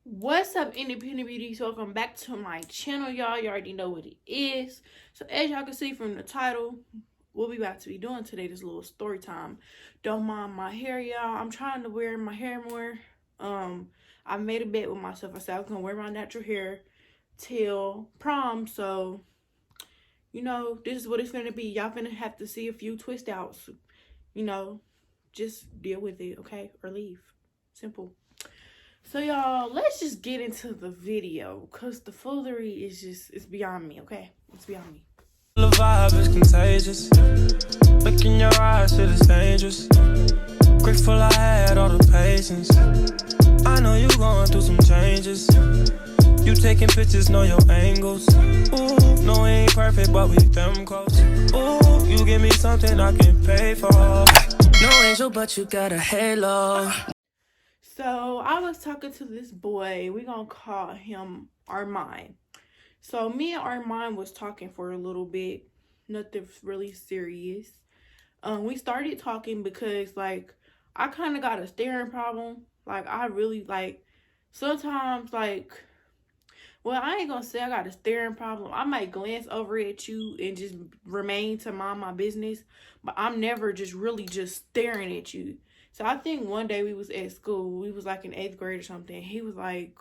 What's up, independent beauties? Welcome back to my channel, y'all. You already know what it is. So as y'all can see from the title, what we about to be doing today, this little story time. Don't mind my hair, y'all. I'm trying to wear my hair more. I made a bet with myself. I said I was gonna wear my natural hair till prom. So this is what it's gonna be. Y'all gonna have to see a few twist outs. Just deal with it, okay? Or leave. Simple. So y'all, let's just get into the video, cause the foolery is it's beyond me, okay? It's beyond me. The vibe is contagious. Look in your eyes, shit is dangerous. Grateful I had all the patience. I know you going through some changes. You taking pictures, know your angles. Ooh, no, we ain't perfect, but we them close. Ooh, you give me something I can pay for. No angel, but you got a halo. So I was talking to this boy. We gonna call him Armand. So me and Armand was talking for a little bit. Nothing really serious. We started talking because I kind of got a staring problem. I really sometimes well, I ain't gonna say I got a staring problem. I might glance over at you and just remain to mind my business, but I'm never just really just staring at you. So I think one day we was at school. We was in 8th grade or something. He was like,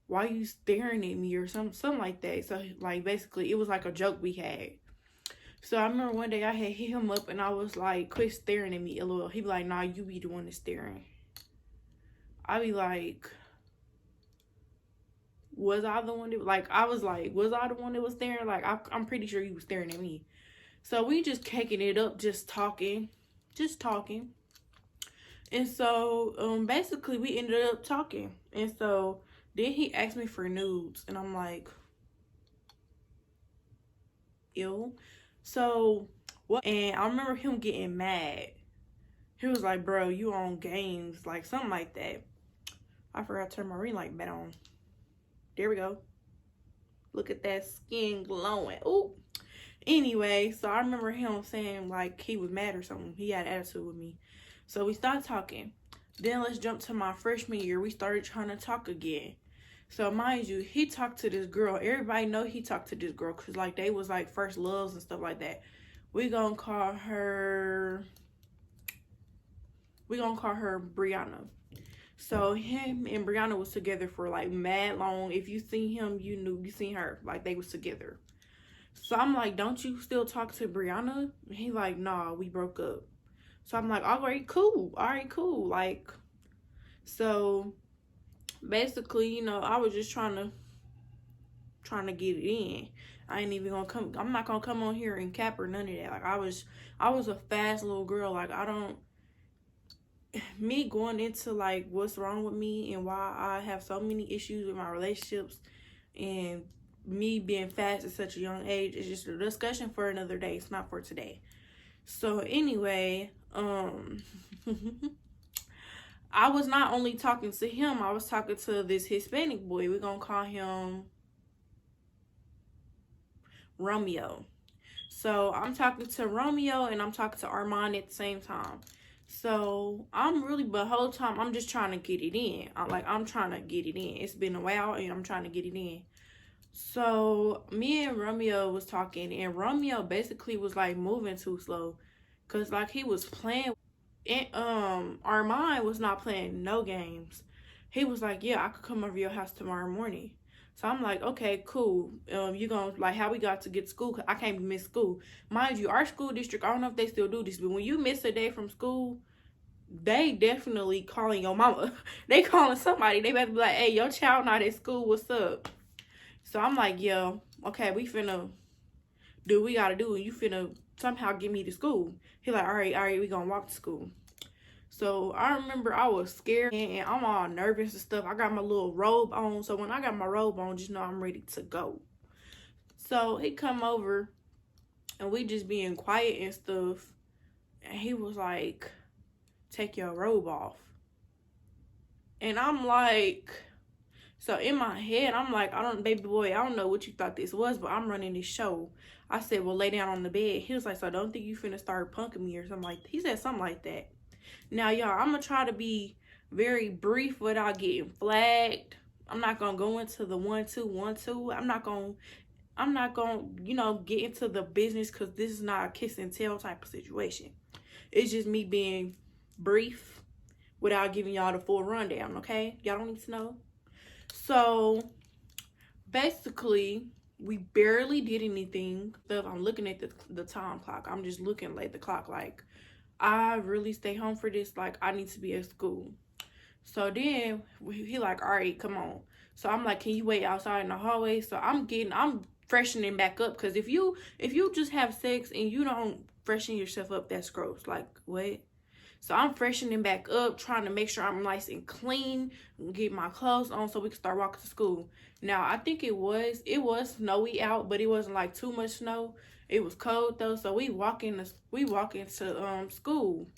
"Why you staring at me?" or something like that. So basically it was like a joke we had. So I remember one day I had hit him up and I was like, "Quit staring at me, LOL." He be like, "Nah, you be the one that's staring." I be like, was I the one that was I the one that was staring? I'm pretty sure he was staring at me. So we just kicking it up, just talking. And so basically we ended up talking. And so then he asked me for nudes and I'm like, ew. So what? And I remember him getting mad. He was like, "Bro, you on games," like something like that. I forgot to turn my ring light back on. There we go. Look at that skin glowing. Ooh. Anyway, so I remember him saying he was mad or something. He had attitude with me. So we started talking. Then let's jump to my freshman year. We started trying to talk again. So mind you, he talked to this girl. Everybody know he talked to this girl because they was first loves and stuff like that. We gonna call her Brianna. So him and Brianna was together for mad long. If you seen him, you seen her. They was together. So I'm like, "Don't you still talk to Brianna?" And he like, "Nah, we broke up." So I'm like, all right, cool. So basically, I was just trying to get it in. I ain't even gonna come. I'm not gonna come on here and cap or none of that. I was a fast little girl. Me going into what's wrong with me and why I have so many issues with my relationships and me being fast at such a young age is just a discussion for another day. It's not for today. So anyway, I was not only talking to him, I was talking to this Hispanic boy. We're gonna call him Romeo. So I'm talking to Romeo and I'm talking to Armand at the same time. So but whole time I'm just trying to get it in. I'm trying to get it in. It's been a while and I'm trying to get it in. So me and Romeo was talking and Romeo basically was moving too slow. Cause he was playing and Armand was not playing no games. He was like, "Yeah, I could come over your house tomorrow morning." So I'm like, "Okay, cool. You gonna how we got to get to school? Cause I can't miss school. Mind you, our school district, I don't know if they still do this, but when you miss a day from school, they definitely calling your mama. They calling somebody. They better be like, "Hey, your child not at school. What's up?" So I'm like, "Yo, okay, we finna do what we gotta do, and you finna somehow get me to school." He like, all right, we gonna walk to school. So I remember I was scared and I'm all nervous and stuff. I got my little robe on. So when I got my robe on, just know I'm ready to go. So he come over and we just being quiet and stuff. And he was like, "Take your robe off." And I'm like, so in my head, I'm like, baby boy, I don't know what you thought this was, but I'm running this show. I said, "Well, lay down on the bed." He was like, "So don't think you finna start punking me or something like that." He said something like that. Now, y'all, I'm gonna try to be very brief without getting flagged. I'm not gonna go into the 1-2-1-2. I'm not gonna, get into the business, because this is not a kiss and tell type of situation. It's just me being brief without giving y'all the full rundown, okay? Y'all don't need to know. So basically, we barely did anything. I'm looking at the time clock. I'm just looking at the clock like, I really stay home for this? Like, I need to be at school. So then he like, all right, come on. So I'm like, can you wait outside in the hallway? So I'm freshening back up, because if you just have sex and you don't freshen yourself up, that's gross. Like, what? So I'm freshening back up, trying to make sure I'm nice and clean, get my clothes on so we can start walking to school. Now, I think it was snowy out, but it wasn't like too much snow. It was cold though, so we walk into school.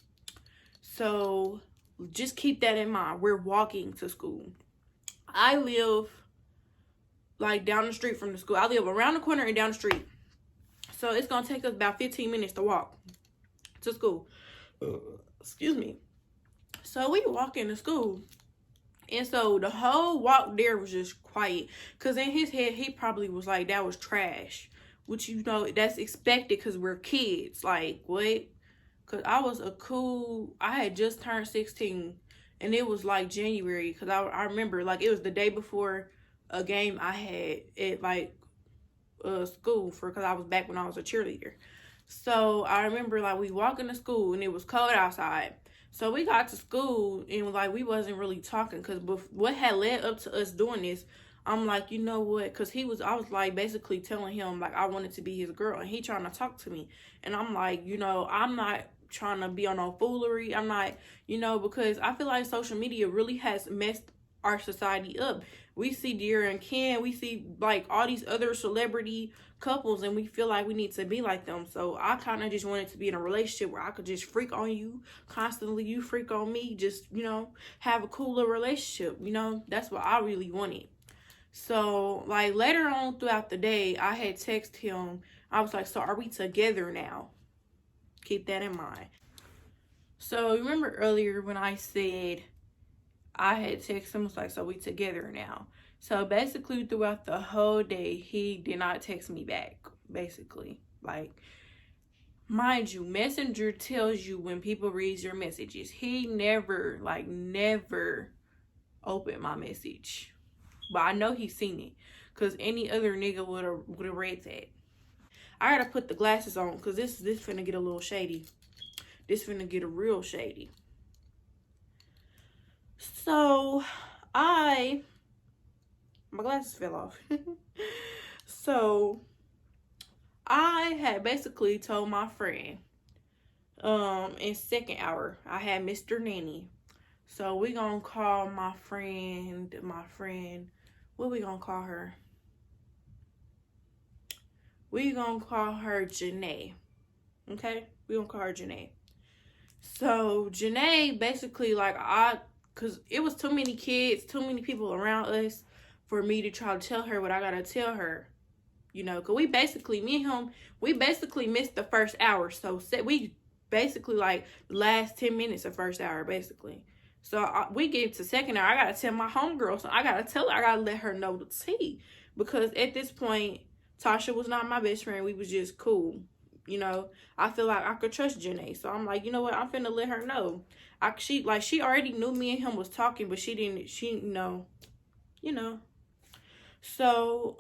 So just keep that in mind. We're walking to school. I live like down the street from the school. I live around the corner and down the street. So it's gonna take us about 15 minutes to walk to school. Excuse me. So we walk into school, and so the whole walk there was just quiet, because in his head he probably was like, that was trash, which, that's expected because we're kids. Like, what? Because I had just turned 16, and it was like January, because I remember like it was the day before a game I had at like school, because I was back when I was a cheerleader. So I remember like we walking to school and it was cold outside. So we got to school and like we wasn't really talking, because what had led up to us doing this, I'm like, you know what? Because I was like basically telling him like I wanted to be his girl, and he trying to talk to me. And I'm like, I'm not trying to be on no foolery. I'm not, because I feel like social media really has messed our society up. We see Dear and Ken, we see like all these other celebrity couples, and we feel like we need to be like them. So I kind of just wanted to be in a relationship where I could just freak on you constantly, you freak on me, just have a cooler relationship. That's what I really wanted. So like later on throughout the day, I had texted him. I was like, so are we together now? Keep that in mind. So remember earlier when I said I had texted him, was like, so we together now? So basically throughout the whole day, he did not text me back, basically. Like, mind you, Messenger tells you when people read your messages. He never opened my message. But I know he's seen it, because any other nigga would have read that. I gotta put the glasses on, because this finna get a little shady. This finna get a real shady. So my glasses fell off. So I had basically told my friend, in second hour, I had Mr. Nanny. So we gonna call my friend, what we gonna call her? We gonna call her Janae. Okay? We gonna call her Janae. So Janae basically because it was too many kids, too many people around us for me to try to tell her what I gotta tell her. Because me and him, we basically missed the first hour. So we basically like the last 10 minutes of first hour, basically. So we get to second hour. I gotta tell my homegirl, so I gotta tell her, I gotta let her know the tea. Because at this point, Tasha was not my best friend. We was just cool. I feel like I could trust Janae. So I'm like, you know what? I'm finna let her know. She already knew me and him was talking, but she didn't, So,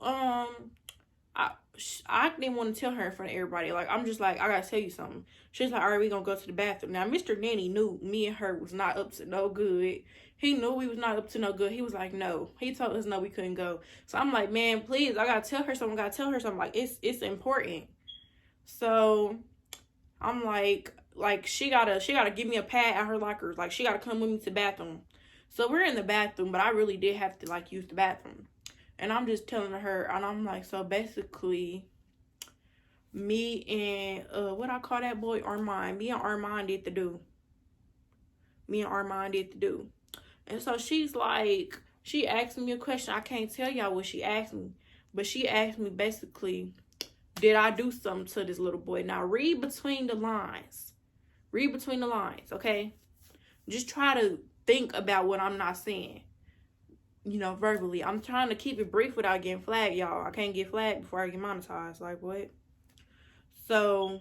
I didn't want to tell her in front of everybody. Like, I'm just like, I gotta tell you something. She's like, all right, we gonna go to the bathroom. Now, Mr. Nanny knew me and her was not up to no good. He knew we was not up to no good. He was like, no. He told us no, we couldn't go. So I'm like, man, please, I gotta tell her something. Like, it's important. So I'm like she gotta give me a pad at her locker. Like, she gotta come with me to the bathroom. So we're in the bathroom, but I really did have to use the bathroom. And I'm just telling her, and I'm like, so basically me and what I call that boy, Armand. Me and Armand did the do. And so she's like, she asked me a question. I can't tell y'all what she asked me, but she asked me basically, did I do something to this little boy? Now read between the lines, okay? Just try to think about what I'm not saying. verbally. I'm trying to keep it brief without getting flagged, y'all. I can't get flagged before I get monetized. Like, what? So,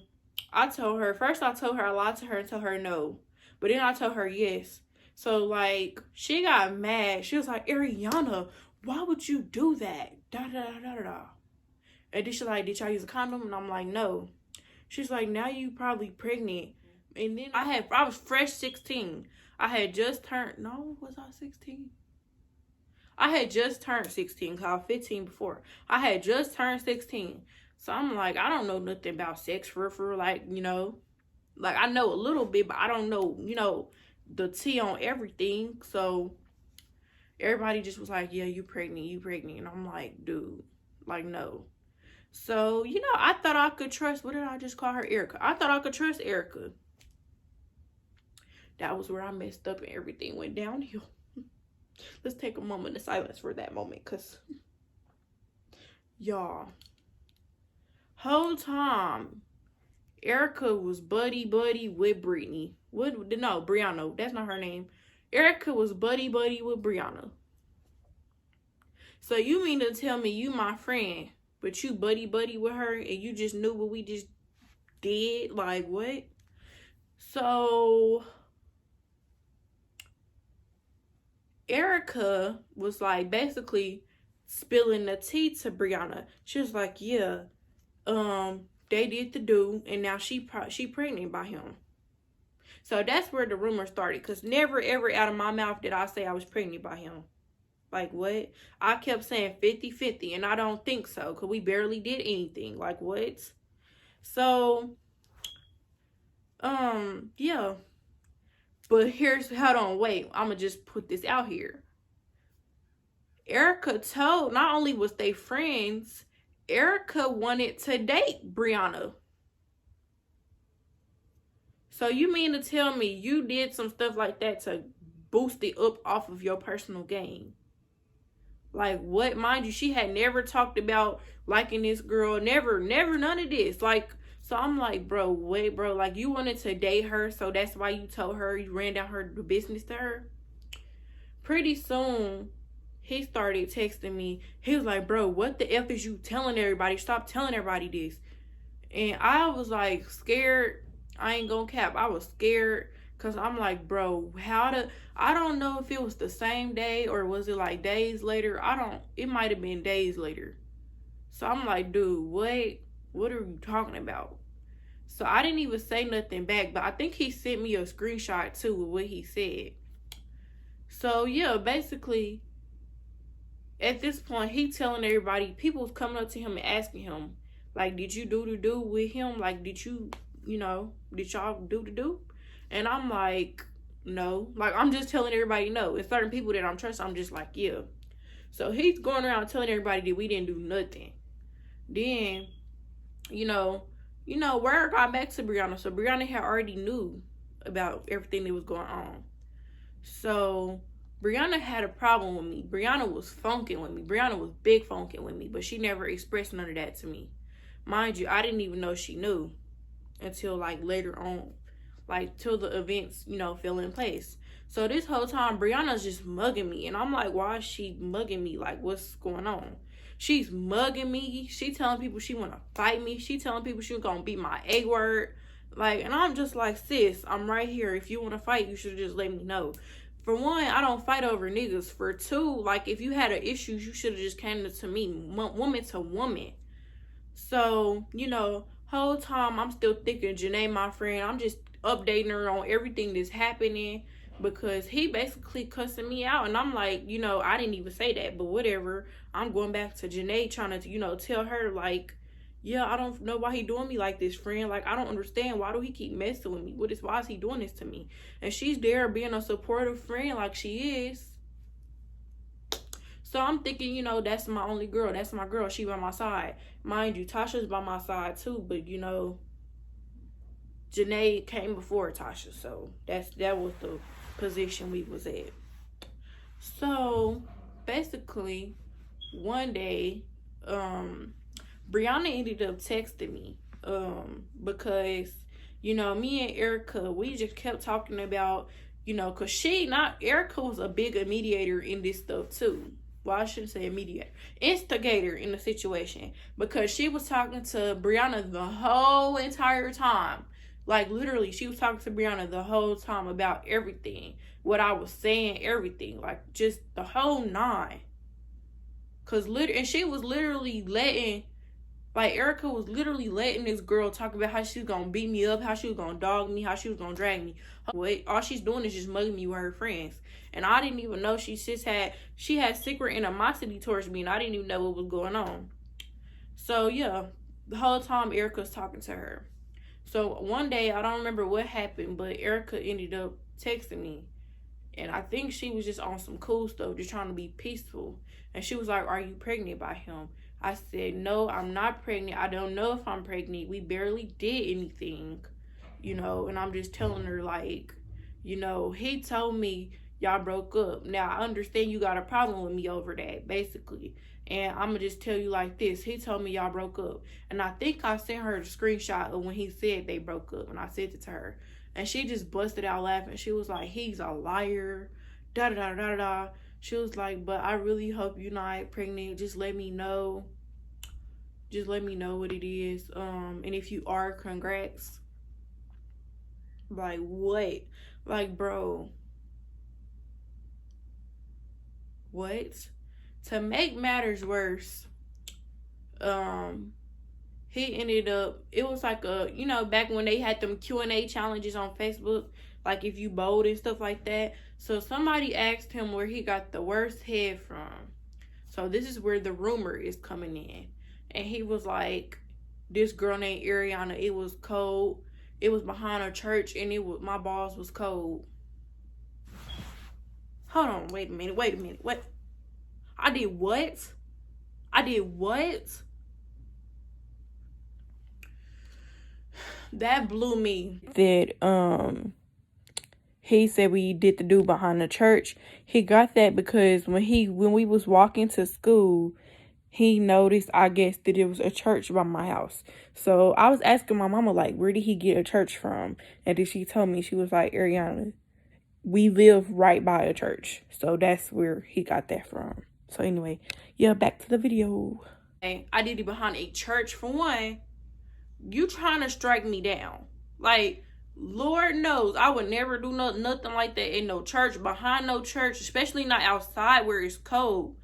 I told her, first I told her, I lied to her and told her no. But then I told her yes. So, like, she got mad. She was like, Ariana, why would you do that? Da da da da da. And then she's like, did y'all use a condom? And I'm like, no. She's like, now you probably pregnant. And then I was fresh 16. I had just turned, no, was I 16? I had just turned 16 because I was 15 before. I had just turned 16. So I'm like, I don't know nothing about sex for like, like I know a little bit, but I don't know, the tea on everything. So everybody just was like, yeah, you pregnant. And I'm like, dude, like, no. So, I thought I could trust, what did I just call her? Erica. I thought I could trust Erica. That was where I messed up and everything went downhill. Let's take a moment of silence for that moment, because, y'all, whole time, Erica was buddy with Brittany. No, Brianna. That's not her name. Erica was buddy with Brianna. So you mean to tell me you my friend, but you buddy with her and you just knew what we just did? Like, what? So Erica was like basically spilling the tea to Brianna. She was like, yeah, they did the do, and now she pregnant by him. So that's where the rumor started, because never ever out of my mouth did I say I was pregnant by him. Like, what? I kept saying 50-50, and I don't think so, because we barely did anything. Like, what? So, yeah. But hold on, wait. I'm going to just put this out here. Erica told, not only was they friends, Erica wanted to date Brianna. So you mean to tell me you did some stuff like that to boost it up off of your personal gain? Like, what? Mind you, she had never talked about liking this girl. Never, none of this. Like, so I'm like, bro, wait, bro. Like, you wanted to date her, so that's why you told her, you ran down her business to her? Pretty soon, he started texting me. He was like, bro, what the F is you telling everybody? Stop telling everybody this. And I was like scared. I ain't gonna cap. I was scared. Because I'm like, bro, I don't know if it was the same day or was it like days later. It might have been days later. So I'm like, dude, what are you talking about? So I didn't even say nothing back, but I think he sent me a screenshot too with what he said. So yeah, basically, at this point, he telling everybody, people was coming up to him and asking him, like, did you do the do with him? Like, did y'all do the do? And I'm like, no. Like, I'm just telling everybody no. And certain people that I'm trusting, I'm just like, yeah. So he's going around telling everybody that we didn't do nothing. Then, word got back to Brianna. So Brianna had already knew about everything that was going on. So Brianna had a problem with me. Brianna was funking with me. Brianna was big funking with me. But she never expressed none of that to me. Mind you, I didn't even know she knew until, like, later on. Like, till the events, fell in place. So this whole time, Brianna's just mugging me. And I'm like, why is she mugging me? Like, what's going on? She's mugging me. She telling people she want to fight me. She telling people she going to beat my A word. Like, and I'm just like, sis, I'm right here. If you want to fight, you should just let me know. For one, I don't fight over niggas. For two, like, if you had an issue, you should have just came to me, woman to woman. So, whole time I'm still thinking Janae, my friend, I'm just updating her on everything that's happening, because he basically cussing me out. And I'm like, I didn't even say that, but whatever. I'm going back to Janae trying to, tell her, like, yeah, I don't know why he doing me like this, friend. Like, I don't understand. Why do he keep messing with me? Why is he doing this to me? And she's there being a supportive friend like she is. So I'm thinking, that's my only girl. That's my girl. She by my side. Mind you, Tasha's by my side too. But, Janae came before Tasha. So that was the position we was at. So, basically, one day, Brianna ended up texting me. Because, me and Erica, we just kept talking about, You know, because Erica was a big mediator in this stuff too. Well, I shouldn't say a mediator. Instigator in the situation. Because she was talking to Brianna the whole entire time. Like, literally, she was talking to Brianna the whole time about everything. What I was saying, everything. Like, just the whole nine. And she was literally letting... Like, Erica was literally letting this girl talk about how she was going to beat me up, how she was going to dog me, how she was going to drag me. All she's doing is just mugging me with her friends. And I didn't even know she had secret animosity towards me, and I didn't even know what was going on. So, yeah, the whole time Erica's talking to her. So, one day, I don't remember what happened, but Erica ended up texting me. And I think she was just on some cool stuff, just trying to be peaceful. And she was like, "Are you pregnant by him?" I said, "No, I'm not pregnant. I don't know if I'm pregnant. We barely did anything," you know. And I'm just telling her, like, you know, he told me y'all broke up. Now, I understand you got a problem with me over that, basically. And I'm going to just tell you like this. He told me y'all broke up. And I think I sent her a screenshot of when he said they broke up. And I sent it to her. And she just busted out laughing. She was like, "He's a liar. Da-da-da-da-da-da." She was like, "But I really hope you're not pregnant. Just let me know. Just let me know what it is. And if you are, congrats." Like, what? Like, bro. What? To make matters worse, he ended up, it was like you know, back when they had them Q&A challenges on Facebook, like if you bold and stuff like that. So somebody asked him where he got the worst head from. So this is where the rumor is coming in. And he was like, this girl named Ariana, it was cold. It was behind a church, and my balls was cold. Hold on, wait a minute. What? I did what? That blew me. That he said we did the dude behind the church. He got that because when we was walking to school, he noticed, I guess, that it was a church by my house. So I was asking my mama, like, where did he get a church from? And then she told me, she was like, "Ariana, we live right by a church." So that's where he got that from. So anyway, yeah, back to the video. I did it behind a church. For one, you trying to strike me down. Like, Lord knows I would never do nothing like that in no church, behind no church, especially not outside where it's cold.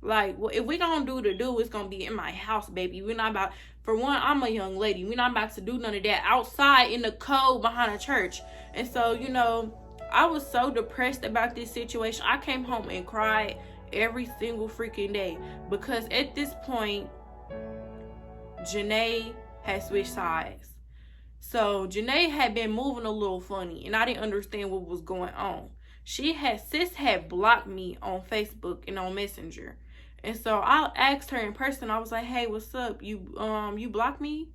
Like, well, if we gonna it's gonna be in my house, baby. We're not about, for one, I'm a young lady. We're not about to do none of that outside in the cold behind a church. And so, you know, I was so depressed about this situation. I came home and cried every single freaking day. Because at this point, Janae had switched sides. So, Janae had been moving a little funny. And I didn't understand what was going on. Sis had blocked me on Facebook and on Messenger. And so I asked her in person. I was like, "Hey, what's up? You blocked me?"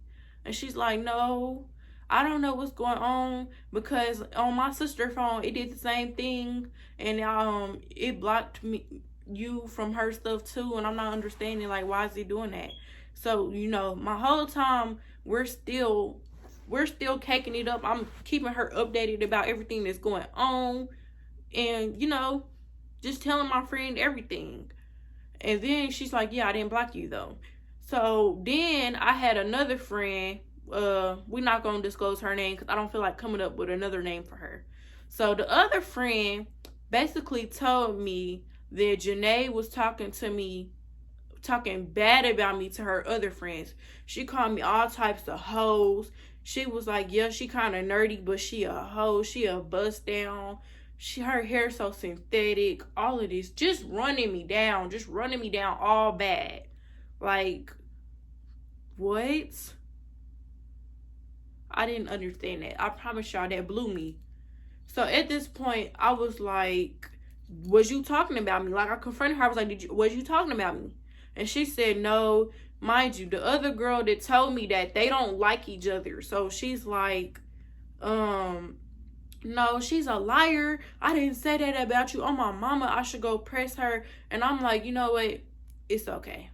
And she's like, "No, I don't know what's going on, because on my sister's phone it did the same thing, and it blocked you from her stuff too, and I'm not understanding, like, why is he doing that?" So, you know, my whole time we're still caking it up. I'm keeping her updated about everything that's going on, and, you know, just telling my friend everything. And then she's like, "Yeah, I didn't block you though." So then I had another friend. We're not going to disclose her name because I don't feel like coming up with another name for her. So the other friend basically told me that Janae was talking bad about me to her other friends. She called me all types of hoes. She was like, "Yeah, she kind of nerdy, but she a hoe. She a bust down. Her hair so synthetic." All of this, just running me down all bad. Like, what? I didn't understand that. I promise y'all, that blew me. So at this point, I was like, "Was you talking about me?" Like, I confronted her. I was like, "Was you talking about me?" And she said, "No." Mind you, the other girl that told me that, they don't like each other. So she's like, "No, she's a liar. I didn't say that about you. Oh, my mama, I should go press her." And I'm like, you know what? It's okay.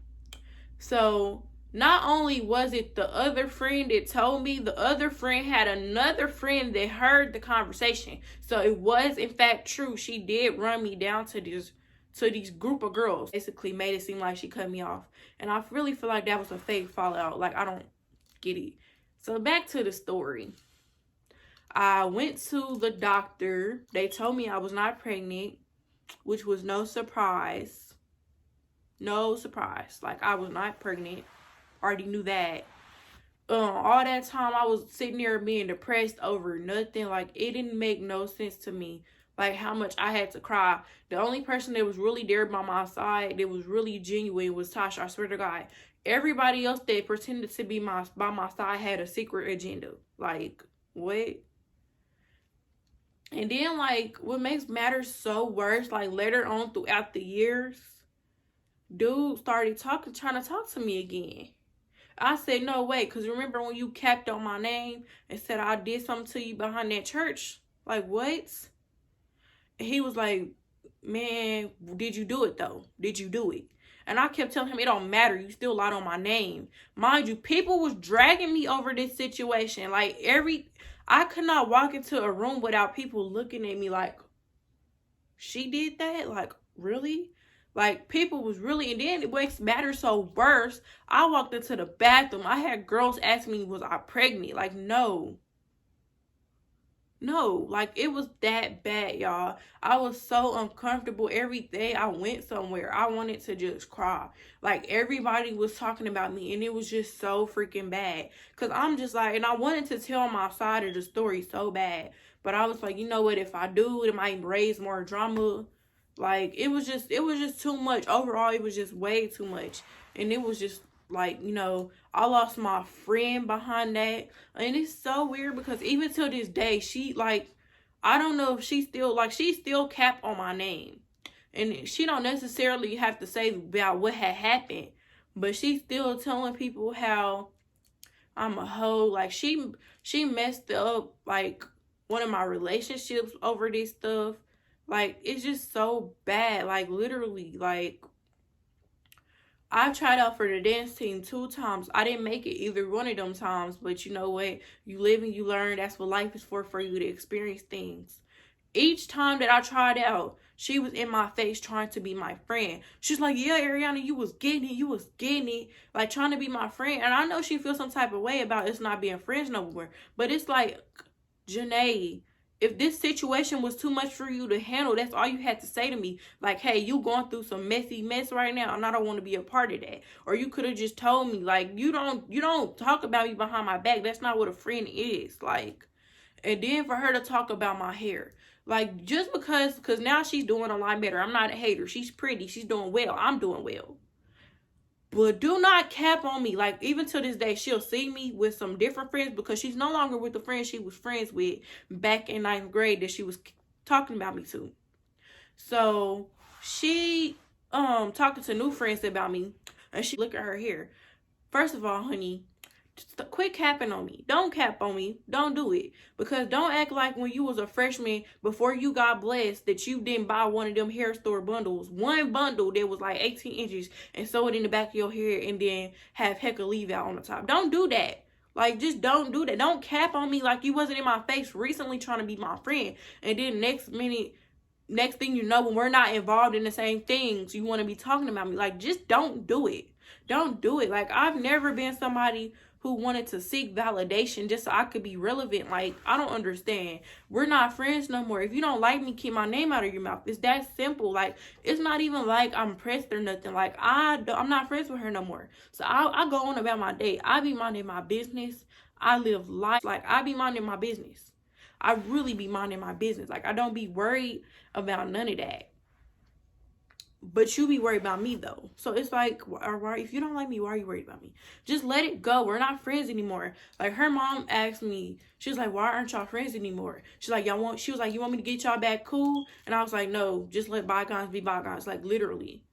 So Not only was it the other friend that told me, the other friend had another friend that heard the conversation. So it was in fact true. She did run me down to these group of girls. Basically made it seem like she cut me off. And I really feel like that was a fake fallout. Like, I don't get it. So back to the story. I went to the doctor. They told me I was not pregnant, which was no surprise. No surprise. Like, I was not pregnant. Already knew that. All that time I was sitting there being depressed over nothing. Like, it didn't make no sense to me, like, how much I had to cry. The only person that was really there by my side, that was really genuine, was Tasha. I swear to God. Everybody else that pretended to be by my side had a secret agenda. Like, what? And then, like, what makes matters so worse, like, later on throughout the years, dude started trying to talk to me again. I said, no way, because remember when you capped on my name and said I did something to you behind that church? Like, what? And he was like, man, did you do it, though? Did you do it? And I kept telling him, it don't matter. You still lied on my name. Mind you, people was dragging me over this situation. Like, I could not walk into a room without people looking at me like, she did that? Like, really? Like, people was really, and then it makes matters so worse. I walked into the bathroom. I had girls ask me, was I pregnant? Like, no. No, like, it was that bad, y'all. I was so uncomfortable. Every day I went somewhere, I wanted to just cry. Like, everybody was talking about me, and it was just so freaking bad. Because I'm just like, and I wanted to tell my side of the story so bad. But I was like, you know what, if I do, it might raise more drama. Like, it was just too much. Overall, it was just way too much. And it was just, like, you know, I lost my friend behind that. And it's so weird because even to this day, she, like, I don't know if she still capped on my name. And she don't necessarily have to say about what had happened. But she's still telling people how I'm a hoe. Like, she messed up, like, one of my relationships over this stuff. Like, it's just so bad. Like, literally, like, I tried out for the dance team 2 times. I didn't make it either one of them times. But you know what? You live and you learn. That's what life is for you to experience things. Each time that I tried out, she was in my face trying to be my friend. She's like, yeah, Ariana, you was getting it. You was getting it. Like, trying to be my friend. And I know she feels some type of way about us not being friends no more. But it's like, Janae, if this situation was too much for you to handle, that's all you had to say to me. Like, hey, you going through some mess right now, and I don't want to be a part of that. Or you could have just told me, like, you don't talk about me behind my back. That's not what a friend is. Like, and then for her to talk about my hair. Like, just because now she's doing a lot better. I'm not a hater. She's pretty. She's doing well. I'm doing well. But do not cap on me. Like, even to this day, she'll see me with some different friends because she's no longer with the friends she was friends with back in 9th grade that she was talking about me to. So she talking to new friends about me, and she look at her hair. First of all, honey, just quit capping on me. Don't cap on me. Don't do it. Because don't act like when you was a freshman, before you got blessed, that you didn't buy one of them hair store bundles. One bundle that was like 18 inches and sew it in the back of your hair and then have heck of leave out on the top. Don't do that. Like, just don't do that. Don't cap on me like you wasn't in my face recently trying to be my friend. And then next thing you know, when we're not involved in the same things, you want to be talking about me. Like, just don't do it. Don't do it. Like, I've never been somebody who wanted to seek validation just so I could be relevant. Like, I don't understand. We're not friends no more. If you don't like me, keep my name out of your mouth. It's that simple. Like, it's not even like I'm pressed or nothing. Like, I'm not friends with her no more. So I go on about my day. I be minding my business. I live life. Like, I be minding my business. I really be minding my business. Like, I don't be worried about none of that. But you be worried about me, though. So it's like, why, if you don't like me, why are you worried about me? Just let it go. We're not friends anymore. Like, her mom asked me, she was like, why aren't y'all friends anymore? She's like, she was like, you want me to get y'all back cool? And I was like, no, just let bygones be bygones. Like, literally,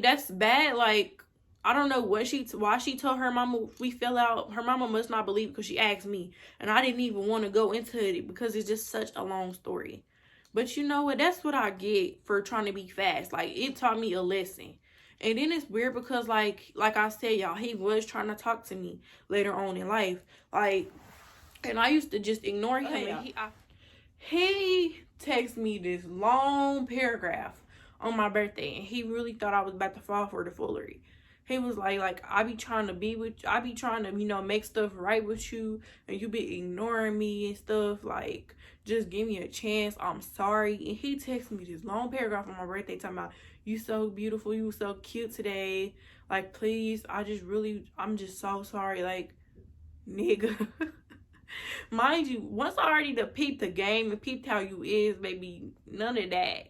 that's bad. Like, I don't know why she told her mama we fell out. Her mama must not believe it because she asked me. And I didn't even want to go into it because it's just such a long story. But you know what? That's what I get for trying to be fast. Like, it taught me a lesson. And then it's weird because like I said, y'all, he was trying to talk to me later on in life. Like, and I used to just ignore him. And he texted me this long paragraph on my birthday, and he really thought I was about to fall for the foolery. He was like I be trying to be with, I be trying to, make stuff right with you, and you be ignoring me and stuff. Like, just give me a chance. I'm sorry. And he texted me this long paragraph on my birthday talking about, you so beautiful, you so cute today. Like, please, I'm just so sorry. Like, nigga. Mind you, once I already peeped the game and peeped how you is, baby, none of that.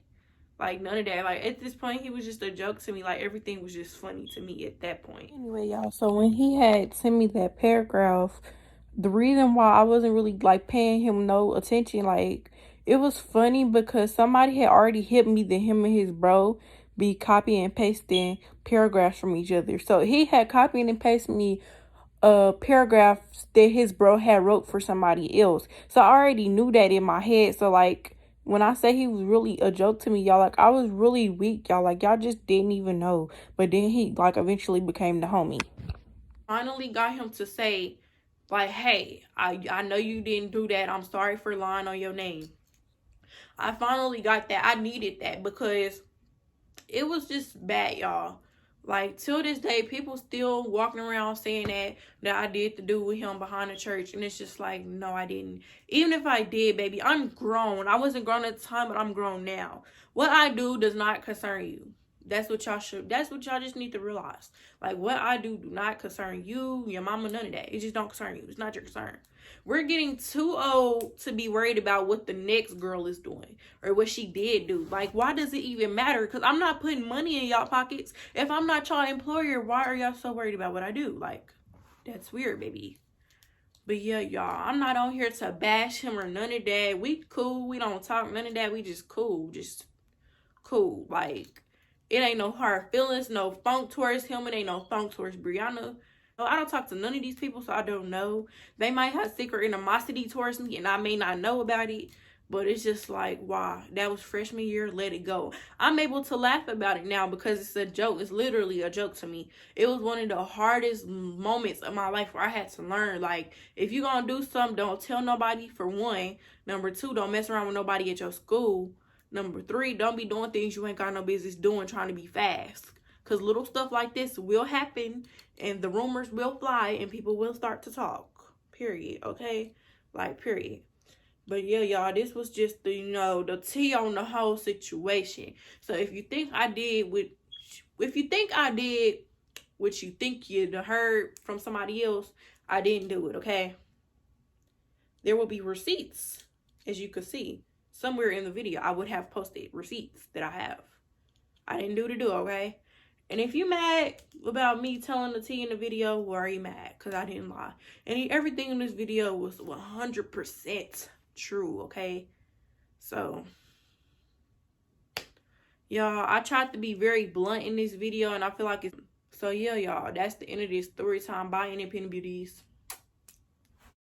Like, none of that. Like, at this point, he was just a joke to me. Like, everything was just funny to me at that point. Anyway, y'all, so when he had sent me that paragraph, the reason why I wasn't really, like, paying him no attention, like, it was funny because somebody had already hit me that him and his bro be copying and pasting paragraphs from each other. So he had copied and pasted me paragraphs that his bro had wrote for somebody else. So I already knew that in my head. So, like, when I say he was really a joke to me, y'all, like, I was really weak, y'all. Like, y'all just didn't even know. But then he, like, eventually became the homie. Finally got him to say, like, hey, I know you didn't do that. I'm sorry for lying on your name. I finally got that. I needed that because it was just bad, y'all. Like, till this day, people still walking around saying that I did the do with him behind the church. And it's just like, no, I didn't. Even if I did, baby, I'm grown. I wasn't grown at the time, but I'm grown now. What I do does not concern you. That's what y'all just need to realize. Like, what I do not concern you, your mama, none of that. It just don't concern you. It's not your concern. We're getting too old to be worried about what the next girl is doing or what she did do. Like, why does it even matter? Because I'm not putting money in y'all pockets. If I'm not y'all employer, why are y'all so worried about what I do? Like, that's weird, baby. But yeah, y'all, I'm not on here to bash him or none of that. We cool. We don't talk none of that. We just cool. Just cool. Like, it ain't no hard feelings, no funk towards him. It ain't no funk towards Brianna. I don't talk to none of these people, so I don't know. They might have secret animosity towards me, and I may not know about it. But it's just like, wow, that was freshman year. Let it go. I'm able to laugh about it now because it's a joke. It's literally a joke to me. It was one of the hardest moments of my life where I had to learn. Like, if you're going to do something, don't tell nobody, for one. Number two, don't mess around with nobody at your school. Number three, don't be doing things you ain't got no business doing, trying to be fast. Because little stuff like this will happen, and the rumors will fly, and people will start to talk. Period. Okay? Like, period. But yeah, y'all, this was just the, the tea on the whole situation. So if you think I did what you think you'd heard from somebody else, I didn't do it, okay? There will be receipts, as you could see. Somewhere in the video, I would have posted receipts that I have. I didn't do the do, okay? And if you mad about me telling the tea in the video, well, are you mad? Because I didn't lie. And everything in this video was 100% true, okay? So, y'all, I tried to be very blunt in this video, and I feel like it's... So, yeah, y'all, that's the end of this story time. Bye, Independent Beauties.